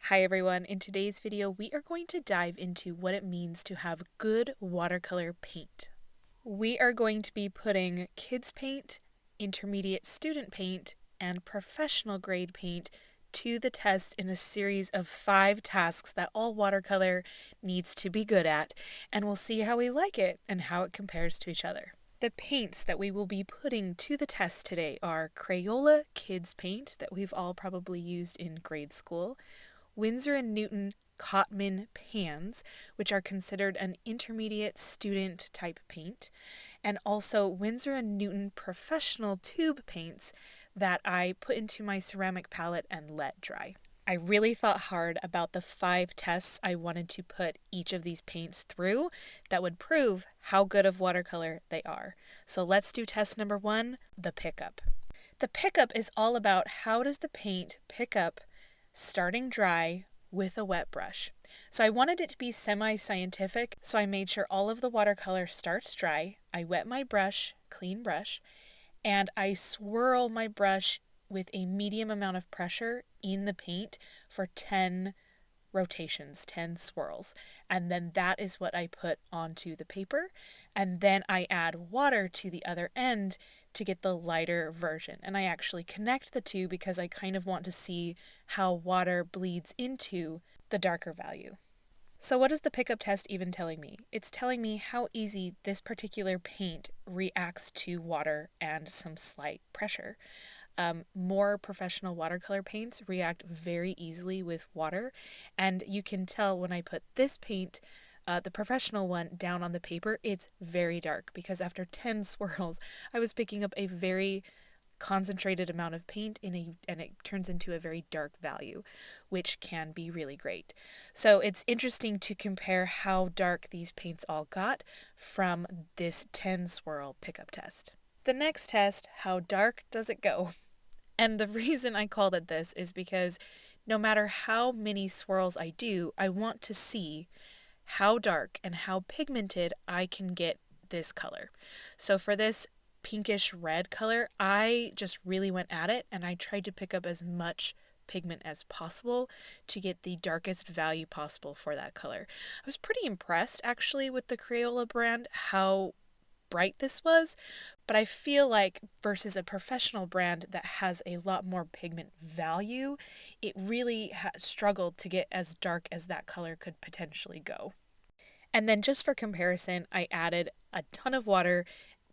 Hi everyone, in today's video we are going to dive into what it means to have good watercolor paint. We are going to be putting kids paint, intermediate student paint, and professional grade paint to the test in a series of 5 tasks that all watercolor needs to be good at, and we'll see how we like it and how it compares to each other. The paints that we will be putting to the test today are Crayola Kids Paint that we've all probably used in grade school, Winsor and Newton cotman pans, which are considered an intermediate student type paint, and also Winsor and Newton professional tube paints that I put into my ceramic palette and let dry. I really thought hard about the 5 tests I wanted to put each of these paints through that would prove how good of watercolor they are. So let's do test number 1, the pickup. The pickup is all about how does the paint pick up starting dry with a wet brush. So I wanted it to be semi-scientific, so I made sure all of the watercolor starts dry. I wet my brush, clean brush, and I swirl my brush with a medium amount of pressure in the paint for 10 rotations, 10 swirls. And then that is what I put onto the paper. And then I add water to the other end to get the lighter version. And I actually connect the two because I kind of want to see how water bleeds into the darker value. So what is the pickup test even telling me? It's telling me how easy this particular paint reacts to water and some slight pressure. More professional watercolor paints react very easily with water, and you can tell when I put this paint, the professional one, down on the paper, it's very dark because after 10 swirls, I was picking up a very concentrated amount of paint and it turns into a very dark value, which can be really great. So it's interesting to compare how dark these paints all got from this 10 swirl pickup test. The next test, how dark does it go? And the reason I called it this is because no matter how many swirls I do, I want to see how dark and how pigmented I can get this color. So for this pinkish red color, I just really went at it and I tried to pick up as much pigment as possible to get the darkest value possible for that color. I was pretty impressed actually with the Crayola brand, how bright this was, but I feel like versus a professional brand that has a lot more pigment value, it really struggled to get as dark as that color could potentially go. And then just for comparison, I added a ton of water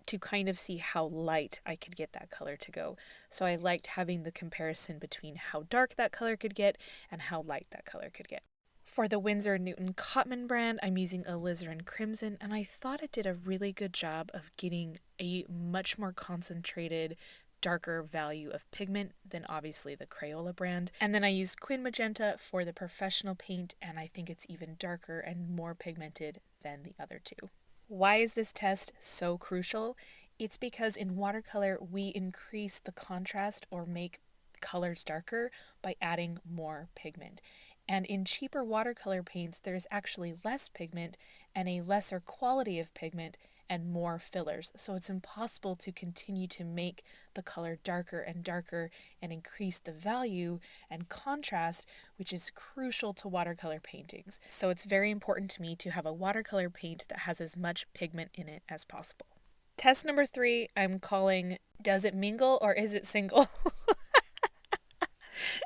to kind of see how light I could get that color to go. So I liked having the comparison between how dark that color could get and how light that color could get. For the Winsor & Newton cotman brand, I'm using alizarin crimson, and I thought it did a really good job of getting a much more concentrated, darker value of pigment than obviously the Crayola brand. And then I used Quin Magenta for the professional paint, and I think it's even darker and more pigmented than the other two. Why is this test so crucial? It's because in watercolor, we increase the contrast or make colors darker by adding more pigment. And in cheaper watercolor paints, there's actually less pigment and a lesser quality of pigment and more fillers. So it's impossible to continue to make the color darker and darker and increase the value and contrast, which is crucial to watercolor paintings. So it's very important to me to have a watercolor paint that has as much pigment in it as possible. Test number 3, I'm calling, does it mingle or is it single?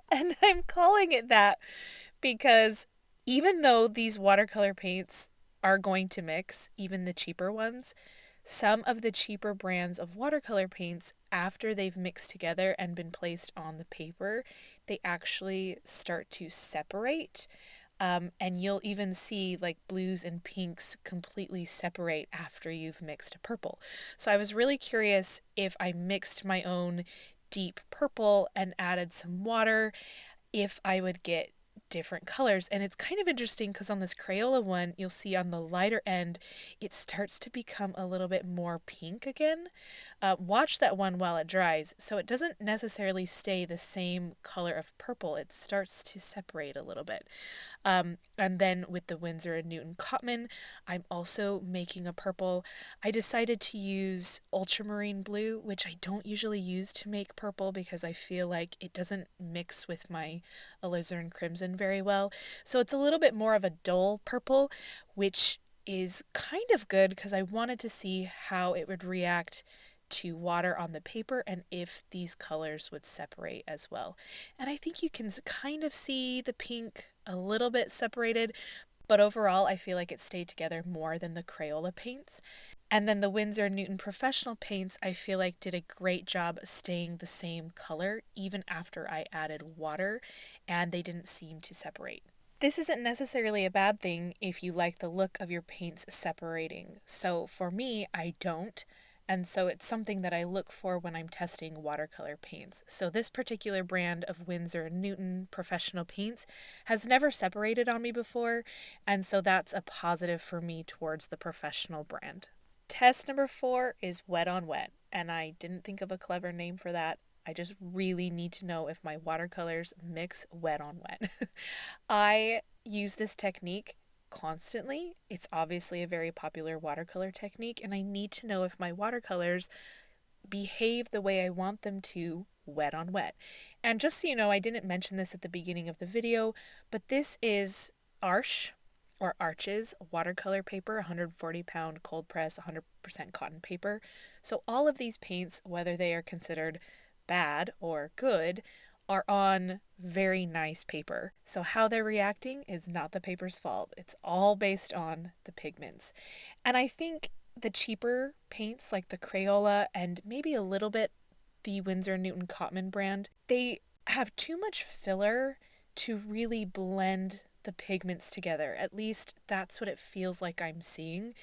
And I'm calling it that because even though these watercolor paints are going to mix, even the cheaper ones, some of the cheaper brands of watercolor paints, after they've mixed together and been placed on the paper, they actually start to separate. And you'll even see like blues and pinks completely separate after you've mixed a purple. So I was really curious if I mixed my own deep purple and added some water, if I would get different colors. And it's kind of interesting because on this Crayola one, you'll see on the lighter end, it starts to become a little bit more pink again. Watch that one while it dries. So it doesn't necessarily stay the same color of purple. It starts to separate a little bit. And then with the Winsor and Newton cotman, I'm also making a purple. I decided to use ultramarine blue, which I don't usually use to make purple because I feel like it doesn't mix with my alizarin crimson in very well. So it's a little bit more of a dull purple, which is kind of good because I wanted to see how it would react to water on the paper and if these colors would separate as well. And I think you can kind of see the pink a little bit separated, but overall I feel like it stayed together more than the Crayola paints. And then the Winsor and Newton professional paints I feel like did a great job staying the same color even after I added water, and they didn't seem to separate. This isn't necessarily a bad thing if you like the look of your paints separating. So for me, I don't. And so it's something that I look for when I'm testing watercolor paints. So this particular brand of Winsor and Newton professional paints has never separated on me before, and so that's a positive for me towards the professional brand. Test number 4 is wet on wet, and I didn't think of a clever name for that. I just really need to know if my watercolors mix wet on wet. I use this technique constantly. It's obviously a very popular watercolor technique, and I need to know if my watercolors behave the way I want them to wet on wet. And just so you know, I didn't mention this at the beginning of the video, but this is Arches or Arches watercolor paper, 140-pound cold press, 100% cotton paper. So all of these paints, whether they are considered bad or good, are on very nice paper. So how they're reacting is not the paper's fault. It's all based on the pigments. And I think the cheaper paints like the Crayola and maybe a little bit the Winsor and Newton Cotman brand, they have too much filler to really blend the pigments together. At least that's what it feels like I'm seeing.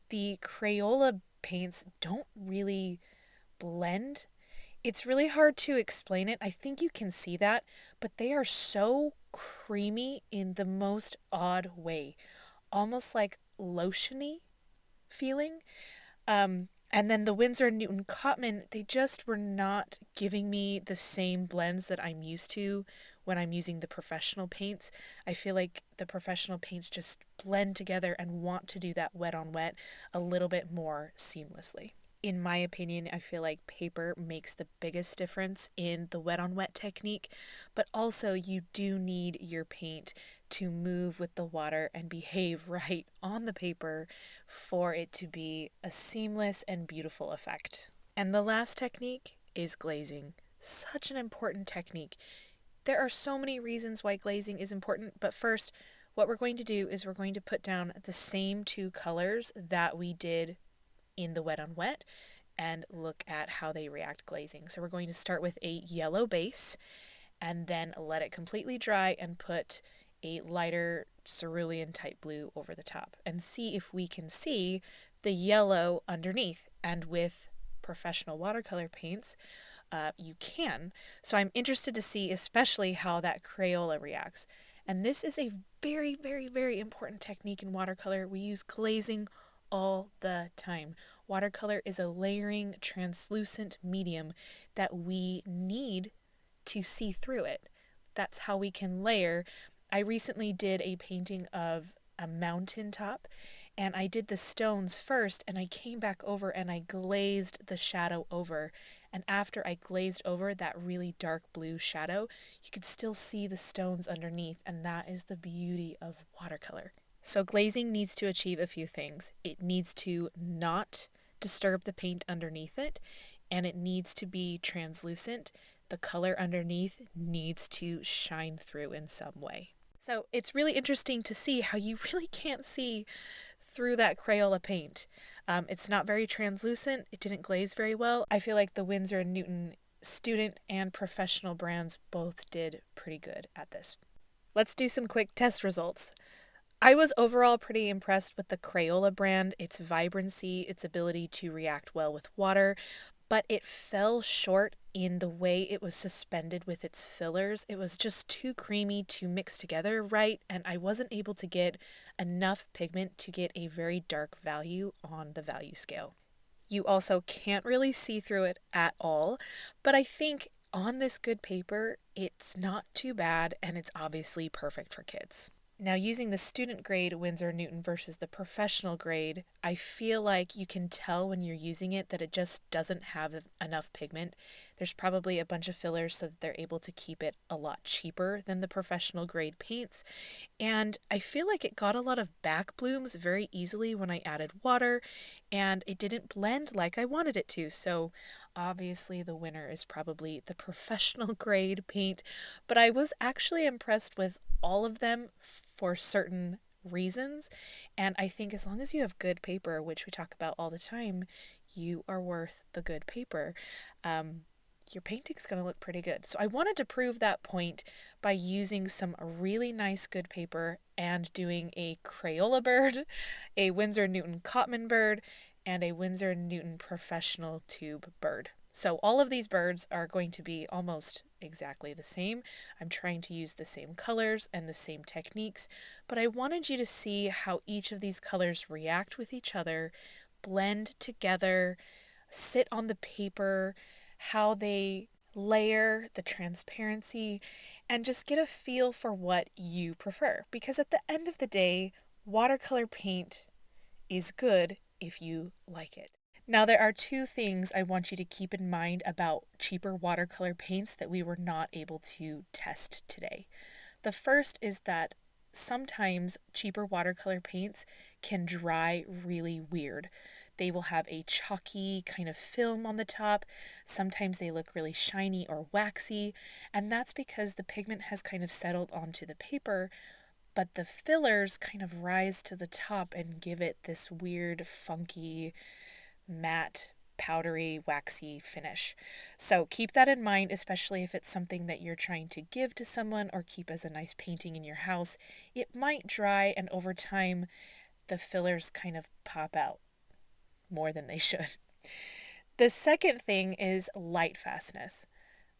The Crayola paints don't really blend. It's really hard to explain it. I think you can see that, but they are so creamy in the most odd way, almost like lotiony feeling. And then the Winsor and Newton Cotman, they just were not giving me the same blends that I'm used to when I'm using the professional paints. I feel like the professional paints just blend together and want to do that wet on wet a little bit more seamlessly. In my opinion, I feel like paper makes the biggest difference in the wet on wet technique, but also you do need your paint to move with the water and behave right on the paper for it to be a seamless and beautiful effect. And the last technique is glazing. Such an important technique. There are so many reasons why glazing is important, but first, what we're going to do is we're going to put down the same 2 colors that we did in the wet on wet and look at how they react glazing. So we're going to start with a yellow base and then let it completely dry and put a lighter cerulean type blue over the top and see if we can see the yellow underneath. And with professional watercolor paints, you can. So I'm interested to see especially how that Crayola reacts. And this is a very, very, very important technique in watercolor. We use glazing all the time. Watercolor is a layering, translucent medium that we need to see through it. That's how we can layer. I recently did a painting of a mountain top, and I did the stones first, and I came back over and I glazed the shadow over. And after I glazed over that really dark blue shadow, you could still see the stones underneath, and that is the beauty of watercolor. So glazing needs to achieve a few things. It needs to not disturb the paint underneath it, and it needs to be translucent. The color underneath needs to shine through in some way. So it's really interesting to see how you really can't see through that Crayola paint. It's not very translucent. It didn't glaze very well. I feel like the Winsor and Newton student and professional brands both did pretty good at this. Let's do some quick test results. I was overall pretty impressed with the Crayola brand, its vibrancy, its ability to react well with water, but it fell short in the way it was suspended with its fillers. It was just too creamy to mix together right, and I wasn't able to get enough pigment to get a very dark value on the value scale. You also can't really see through it at all, but I think on this good paper, it's not too bad, and it's obviously perfect for kids. Now, using the student grade Winsor and Newton versus the professional grade, I feel like you can tell when you're using it that it just doesn't have enough pigment. There's probably a bunch of fillers so that they're able to keep it a lot cheaper than the professional grade paints. And I feel like it got a lot of back blooms very easily when I added water, and it didn't blend like I wanted it to. So obviously the winner is probably the professional grade paint, but I was actually impressed with all of them for certain reasons. And I think as long as you have good paper, which we talk about all the time, you are worth the good paper. Your painting's going to look pretty good. So I wanted to prove that point by using some really nice good paper and doing a Crayola bird, a Winsor & Newton cotman bird, and a Winsor & Newton professional tube bird. So all of these birds are going to be almost exactly the same. I'm trying to use the same colors and the same techniques, but I wanted you to see how each of these colors react with each other, blend together, sit on the paper, how they layer, the transparency, and just get a feel for what you prefer. Because at the end of the day, watercolor paint is good if you like it. Now, there are two things I want you to keep in mind about cheaper watercolor paints that we were not able to test today. The first is that sometimes cheaper watercolor paints can dry really weird. They will have a chalky kind of film on the top. Sometimes they look really shiny or waxy, and that's because the pigment has kind of settled onto the paper, but the fillers kind of rise to the top and give it this weird, funky, matte, powdery, waxy finish. So keep that in mind, especially if it's something that you're trying to give to someone or keep as a nice painting in your house. It might dry, and over time, the fillers kind of pop out more than they should. The second thing is light fastness.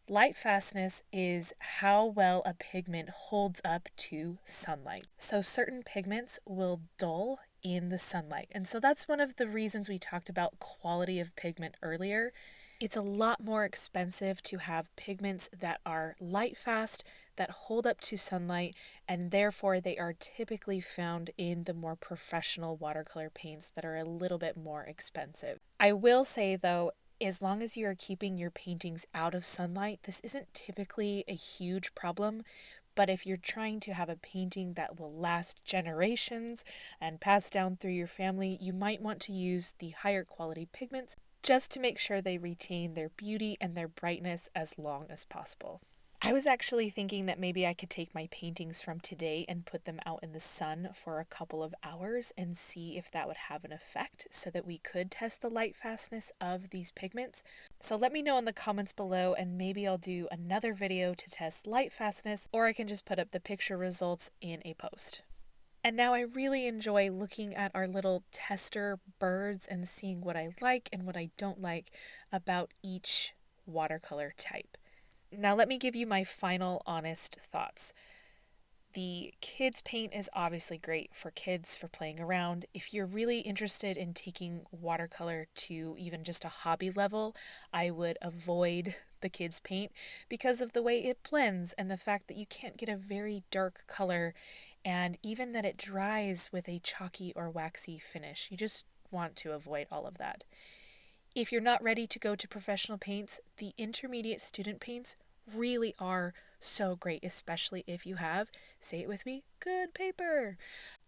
Light fastness is how well a pigment holds up to sunlight. So certain pigments will dull in the sunlight. And so that's one of the reasons we talked about quality of pigment earlier. It's a lot more expensive to have pigments that are light fast, that hold up to sunlight, and therefore they are typically found in the more professional watercolor paints that are a little bit more expensive. I will say though, as long as you are keeping your paintings out of sunlight, this isn't typically a huge problem. But if you're trying to have a painting that will last generations and pass down through your family, you might want to use the higher quality pigments just to make sure they retain their beauty and their brightness as long as possible. I was actually thinking that maybe I could take my paintings from today and put them out in the sun for a couple of hours and see if that would have an effect so that we could test the light fastness of these pigments. So let me know in the comments below, and maybe I'll do another video to test light fastness, or I can just put up the picture results in a post. And now I really enjoy looking at our little tester birds and seeing what I like and what I don't like about each watercolor type. Now let me give you my final honest thoughts. The kids paint is obviously great for kids for playing around. If you're really interested in taking watercolor to even just a hobby level, I would avoid the kids paint because of the way it blends and the fact that you can't get a very dark color, and even that it dries with a chalky or waxy finish. You just want to avoid all of that. If you're not ready to go to professional paints, the intermediate student paints really are so great, especially if you have, say it with me, good paper.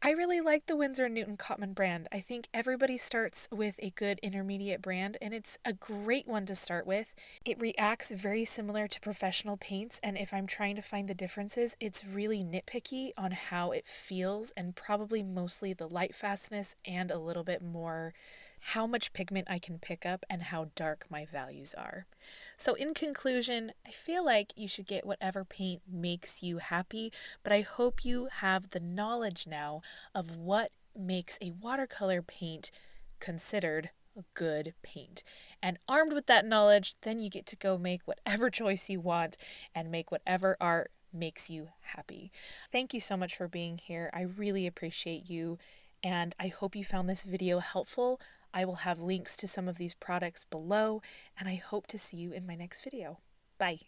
I really like the Winsor & Newton cotman brand. I think everybody starts with a good intermediate brand, and it's a great one to start with. It reacts very similar to professional paints, and if I'm trying to find the differences, it's really nitpicky on how it feels, and probably mostly the light fastness and a little bit more how much pigment I can pick up and how dark my values are. So in conclusion, I feel like you should get whatever paint makes you happy, but I hope you have the knowledge now of what makes a watercolor paint considered a good paint. And armed with that knowledge, then you get to go make whatever choice you want and make whatever art makes you happy. Thank you so much for being here. I really appreciate you, and I hope you found this video helpful. I will have links to some of these products below, and I hope to see you in my next video. Bye.